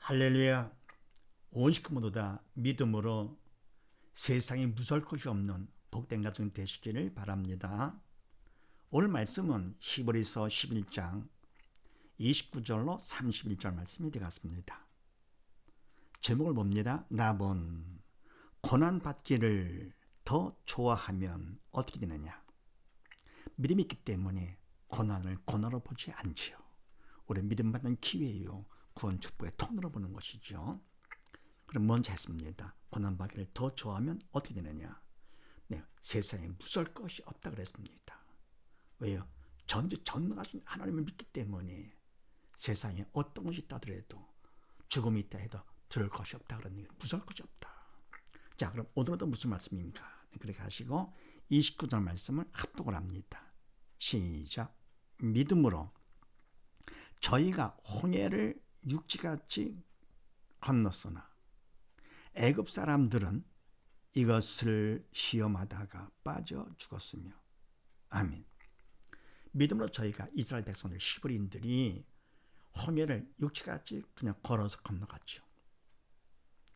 할렐루야. 온 식구 모두 다 믿음으로 세상에 무서울 것이 없는 복된 가정 되시기를 바랍니다. 오늘 말씀은 히브리서 11장 29절로 31절 말씀이 되겠습니다. 제목을 봅니다. 나본 고난 받기를 더 좋아하면 어떻게 되느냐? 믿음이 있기 때문에 고난을 고난으로 보지 않지요. 우리 믿음 받는 기회요. 구원 축복의 통로로 보는 것이죠. 그럼 먼저 했습니다. 고난받기를 더 좋아하면 어떻게 되느냐? 네, 세상에 무서울 것이 없다 그랬습니다. 왜요? 전능하신 하나님을 믿기 때문에 세상에 어떤 것이 있다 하더라도 죽음이 있다 해도 두려울 것이 없다 그러는 게 무서울 것이 없다. 자, 그럼 오늘은 무슨 말씀입니까? 네, 그렇게 하시고 29절 말씀을 합독을 합니다. 시작. 믿음으로 저희가 홍해를 육지같이 건넜으나 애굽 사람들은 이것을 시험하다가 빠져 죽었으며. 아멘. 믿음으로 저희가 이스라엘 백성들 히브리인들이 홍해를 육지같이 그냥 걸어서 건너갔죠.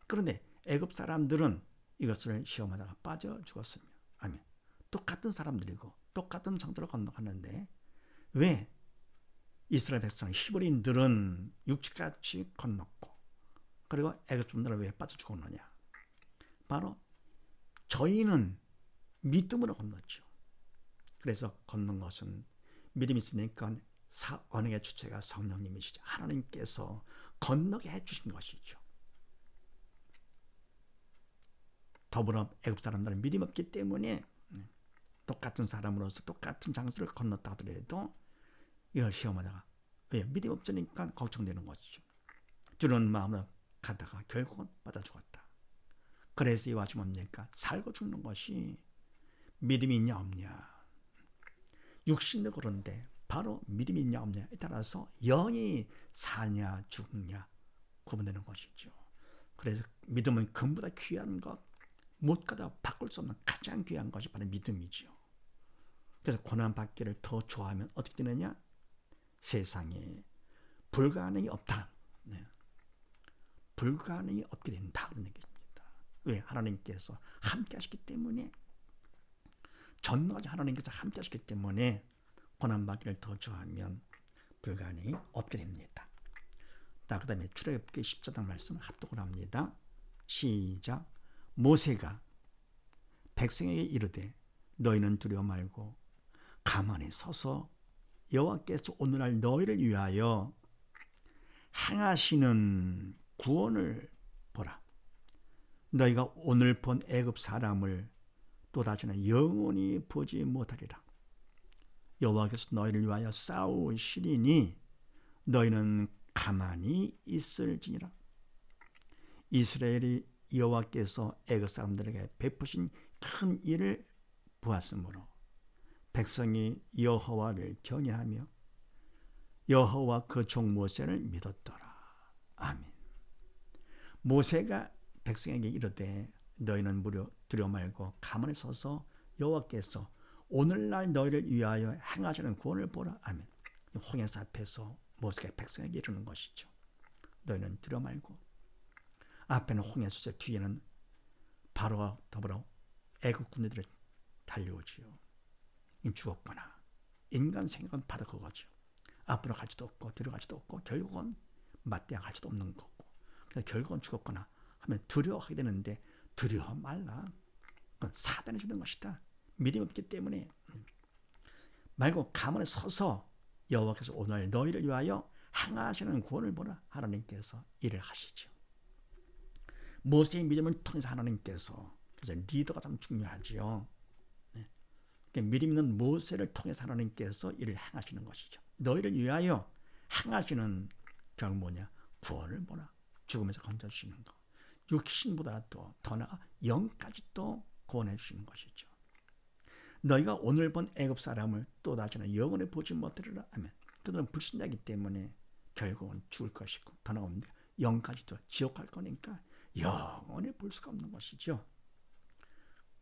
그런데 애굽 사람들은 이것을 시험하다가 빠져 죽었으며. 아멘. 똑같은 사람들이고 똑같은 정도로 건너갔는데 왜 이스라엘 백성 히브리인들은 육지같이 건넜고 그리고 애굽 사람들은 왜 빠져 죽었느냐? 바로 저희는 믿음으로 건넜죠. 그래서 건넌 것은 믿음이 있으니까 언행의 주체가 성령님이시죠. 하나님께서 건너게 해주신 것이죠. 더불어 애굽 사람들은 믿음이 없기 때문에 똑같은 사람으로서 똑같은 장소를 건넜다 하더라도 이걸 시험하다가 왜? 믿음이 없으니까 걱정되는 것이죠. 주는 마음으로 가다가 결국은 빠져 죽었다. 그래서 이와 같이 뭡니까? 살고 죽는 것이 믿음이 있냐 없냐. 육신도 그런데 바로 믿음이 있냐 없냐에 따라서 영이 사냐 죽냐 구분되는 것이죠. 그래서 믿음은 금보다 귀한 것, 무엇보다 바꿀 수 없는 가장 귀한 것이 바로 믿음이죠. 그래서 고난받기를 더 좋아하면 어떻게 되느냐? 세상에 불가능이 없다. 네. 불가능이 없게 된다. 그런 얘기입니다. 왜? 하나님께서 함께 하시기 때문에 전능하신 하나님께서 함께 하시기 때문에 고난받기를 더 좋아하면 불가능이 없게 됩니다. 그 다음에 출애굽기 14장 말씀을 합독을 합니다. 시작. 모세가 백성에게 이르되 너희는 두려워 말고 가만히 서서 여호와께서 오늘날 너희를 위하여 행하시는 구원을 보라. 너희가 오늘 본 애굽 사람을 또다시는 영원히 보지 못하리라. 여호와께서 너희를 위하여 싸우시리니 너희는 가만히 있을지니라. 이스라엘이 여호와께서 애굽 사람들에게 베푸신 큰 일을 보았으므로 백성이 여호와를 경외하며 여호와 그 종 모세를 믿었더라. 아멘. 모세가 백성에게 이르되 너희는 무려 두려워 말고 가만히 서서 여호와께서 오늘날 너희를 위하여 행하시는 구원을 보라. 아멘. 홍해사 앞에서 모세가 백성에게 이르는 것이죠. 너희는 두려워 말고. 앞에는 홍해수제, 뒤에는 바로와 더불어 애굽 군대들이 달려오지요. 죽었거나 인간 생각은 바로 그거죠. 앞으로 갈 수도 없고 뒤로 갈 수도 없고 결국은 맞대야 갈 수도 없는 거고. 그래서 결국은 죽었거나 하면 두려워하게 되는데 두려워 말라. 그건 사단이 주는 것이다. 믿음이 없기 때문에 말고 가만히 서서 여호와께서 오늘 너희를 위하여 행하시는 구원을 보라. 하나님께서 일을 하시죠. 모세의 믿음을 통해서 하나님께서, 그래서 리더가 참 중요하지요. 믿음 있는 모세를 통해서 하나님께서 일을 행하시는 것이죠. 너희를 위하여 행하시는 결국 뭐냐? 구원을 보라. 죽음에서 건져주시는 것. 육신보다도 더 나아 영까지 또 구원해 주시는 것이죠. 너희가 오늘 본 애굽 사람을 또다시는 영원히 보지 못하리라. 아멘. 그들은 불신자이기 때문에 결국은 죽을 것이고 더 나아갑니다. 영까지도 지옥 갈 거니까 영원히 볼 수가 없는 것이죠.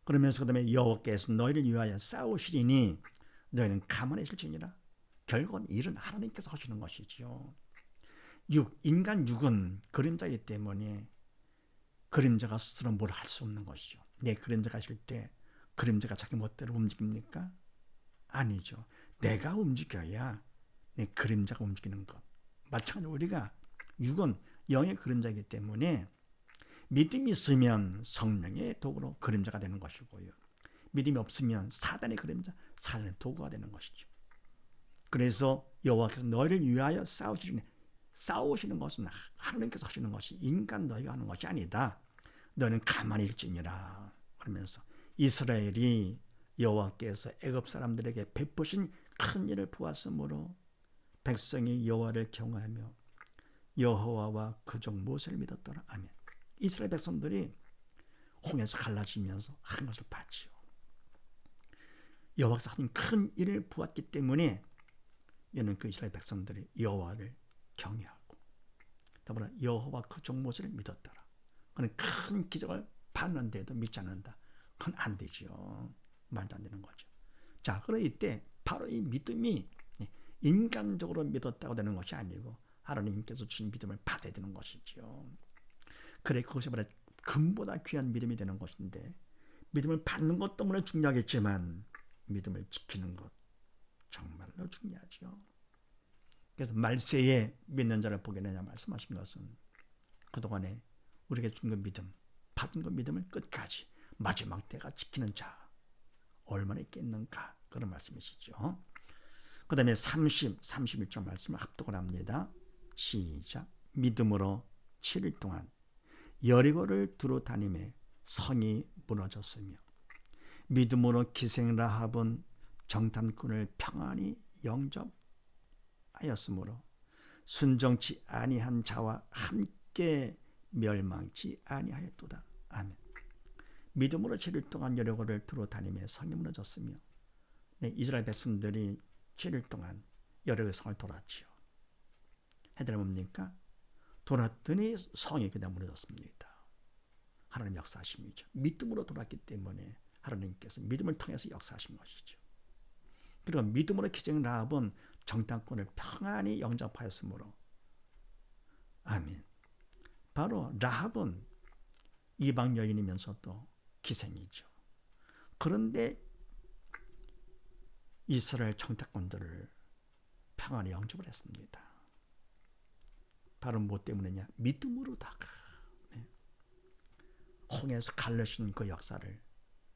그러면서 그 다음에 여호와께서 너희를 위하여 싸우시리니 너희는 가만히 있을지니라. 결국은 일은 하나님께서 하시는 것이죠. 인간 육은 그림자이기 때문에 그림자가 스스로 뭘 할 수 없는 것이죠. 내 그림자가 있을 때 그림자가 자기 멋대로 움직입니까? 아니죠. 내가 움직여야 내 그림자가 움직이는 것. 마찬가지로 우리가 육은 영의 그림자이기 때문에 믿음이 있으면 성령의 도구로 그림자가 되는 것이고요. 믿음이 없으면 사단의 그림자, 사단의 도구가 되는 것이죠. 그래서 여호와께서 너희를 위하여 싸우시는 것은 하나님께서 하시는 것이 인간 너희가 하는 것이 아니다. 너는 가만히 일지니라. 그러면서 이스라엘이 여호와께서 애굽 사람들에게 베푸신 큰 일을 보았으므로 백성이 여호와를 경외하며 여호와와 그 종 모세를 믿었더라. 아멘. 이스라엘 백성들이 홍해에서 갈라지면서 하는 것을 봤지요. 여호와께서 하신 큰 일을 보았기 때문에 이는 그 이스라엘 백성들이 여호와를 경외하고 더불어 여호와 그 종 모세를 믿었더라. 그는 큰 기적을 봤는데도 믿지 않는다. 그건 안 되죠. 말도 안 되는 거죠. 자, 그럼 이때 바로 이 믿음이 인간적으로 믿었다고 되는 것이 아니고 하나님께서 주신 믿음을 받아야 되는 것이죠. 그래 그것이 바로 금보다 귀한 믿음이 되는 것인데 믿음을 받는 것도 물론 중요하겠지만 믿음을 지키는 것 정말로 중요하죠. 그래서 말세에 믿는 자를 보게 되냐 말씀하신 것은 그동안에 우리에게 준 그 믿음, 받은 그 믿음을 끝까지 마지막 때가 지키는 자 얼마나 있겠는가 그런 말씀이시죠. 그 다음에 31절 말씀을 합독을 합니다. 시작. 믿음으로 7일 동안 여리고를 두루 다니며 성이 무너졌으며 믿음으로 기생 라합은 정탐꾼을 평안히 영접하였으므로 순정치 아니한 자와 함께 멸망치 아니하였도다. 아멘. 믿음으로 7일 동안 여리고를 두루 다니며 성이 무너졌으며 이스라엘 백성들이 7일 동안 여리고 성을 돌았지요. 해달라 뭡니까? 돌았더니 성이 그냥 무너졌습니다. 하나님 역사하심이죠. 믿음으로 돌았기 때문에 하나님께서 믿음을 통해서 역사하신 것이죠. 그리고 믿음으로 기생 라합은 정탐꾼을 평안히 영접하였으므로 아멘. 바로 라합은 이방 여인이면서도 기생이죠. 그런데 이스라엘 정탐꾼들을 평안히 영접을 했습니다. 바로 뭐 때문이냐? 믿음으로다가 홍해에서 갈르신 그 역사를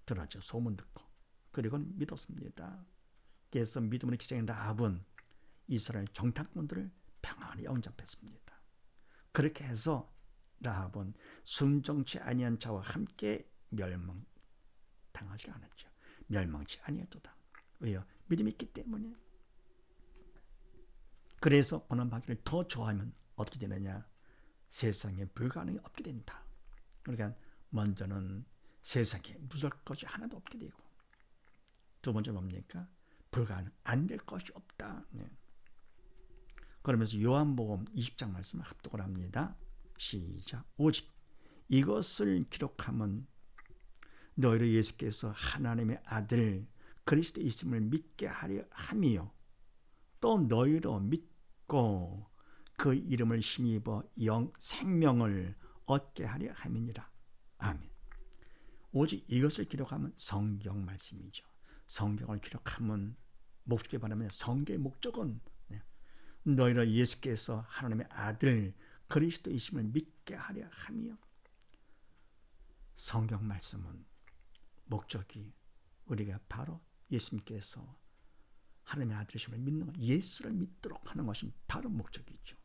들었죠. 소문 듣고 그리고 믿었습니다. 그래서 믿음으로 기생인 라합은 이스라엘 정탐꾼들을 평안히 영접했습니다. 그렇게 해서 라합은 순정치 아니한 자와 함께 멸망당하지 않았죠. 멸망치 아니었도다. 왜요? 믿음이 있기 때문에. 그래서 본한바퀴를 더 좋아하면 어떻게 되느냐? 세상에 불가능이 없게 된다. 그러니까 먼저는 세상에 무서울 것이 하나도 없게 되고 두 번째 뭡니까? 불가능, 안 될 것이 없다. 네. 그러면서 요한복음 20장 말씀을 합독을 합니다. 시작. 오직 이것을 기록하면 너희를 예수께서 하나님의 아들 그리스도 있음을 믿게 하려 함이요 또 너희로 믿고 그 이름을 힘입어 생명을 얻게 하려 함이니라. 아멘. 오직 이것을 기록하면 성경 말씀이죠. 성경을 기록하면 목적이 바라면 성경의 목적은 너희로 예수께서 하나님의 아들 그리스도이심을 믿게 하려 함이요. 성경 말씀은 목적이 우리가 바로 예수님께서 하나님의 아들이심을 믿는 것, 예수를 믿도록 하는 것이 바로 목적이죠.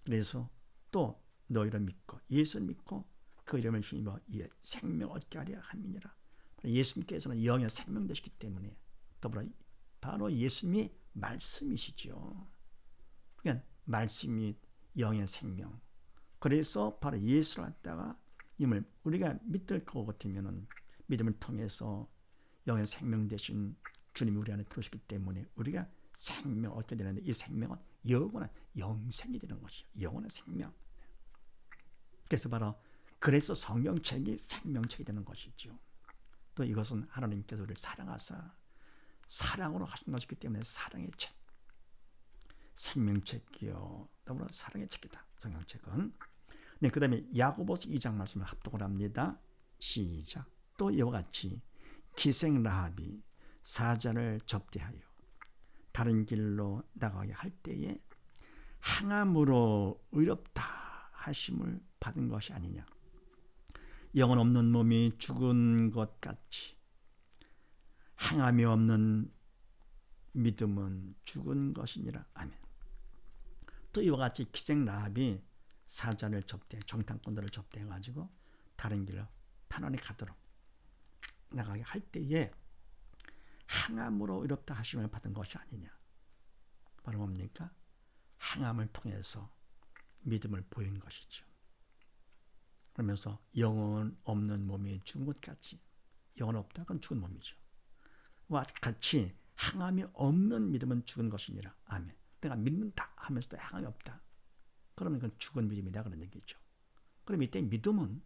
그래서 또 너희를 믿고 예수를 믿고 그 이름을 힘입어 생명 얻게 하려 함이니라. 예수님께서는 영의 생명 되시기 때문에 더불어 바로 예수님이 말씀이시죠. 그러니까 말씀이 영의 생명. 그래서 바로 예수를 갖다가 임을 우리가 믿을 것 같으면은 믿음을 통해서 영의 생명 되신 주님이 우리 안에 들어오시기 때문에 우리가 생명을 얻게 되는데 이 생명은 영원한 영생이 되는 것이요. 영원한 생명. 그래서 바로 그래서 성경책이 생명책이 되는 것이죠. 또 이것은 하나님께서 우리를 사랑하사 사랑으로 하신 것이기 때문에 사랑의 책, 생명책이요. 더불어 사랑의 책이다. 성경책은. 네, 그 다음에 야고보서 2장 말씀을 합독을 합니다. 시작. 또 이와 같이 기생 라합이 사자를 접대하여 다른 길로 나가게 할 때에 항암으로 의롭다 하심을 받은 것이 아니냐. 영혼 없는 몸이 죽은 것 같이 항암이 없는 믿음은 죽은 것이니라. 아멘. 또 이와 같이 기생 라합이 사자를 접대, 정탐꾼들을 접대해가지고 다른 길로 편안히 가도록 나가게 할 때에 항암으로 의롭다 하심을 받은 것이 아니냐. 바로 뭡니까? 항암을 통해서 믿음을 보인 것이죠. 그러면서 영혼 없는 몸이 죽은 것 같이, 영혼 없다 그건 죽은 몸이죠. 와 같이 항암이 없는 믿음은 죽은 것이니라. 아멘. 내가 믿는다 하면서도 항암이 없다. 그러면 그건 죽은 믿음이다 그런 얘기죠. 그럼 이때 믿음은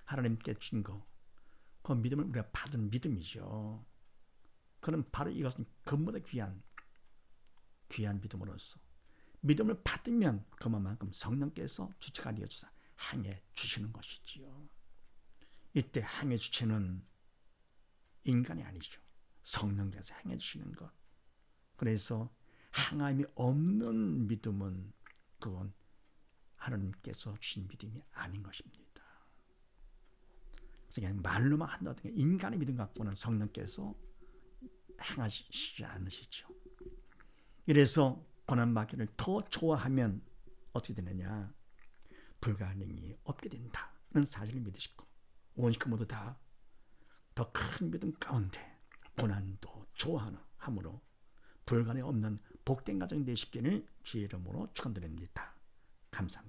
하나님께 준 거, 그 믿음을 우리가 받은 믿음이죠. 그럼 바로 이것은 그보다 귀한 믿음으로서 믿음을 받으면 그만큼 성령께서 주체가 되어주사 항해 주시는 것이지요. 이때 항해 주체는 인간이 아니죠. 성령께서 항해 주시는 것. 그래서 항암이 없는 믿음은 그건 하나님께서 주신 믿음이 아닌 것입니다. 그래서 그냥 말로만 한다든가 인간의 믿음 갖고는 성령께서 행하시지 않으시죠. 이래서 고난받기를 더 좋아하면 어떻게 되느냐. 불가능이 없게 된다는 사실을 믿으시고 원식구 모두 다 더 큰 믿음 가운데 고난도 좋아함으로 불가능이 없는 복된 가정 되시기를 주의 이름으로 축원드립니다. 감사합니다.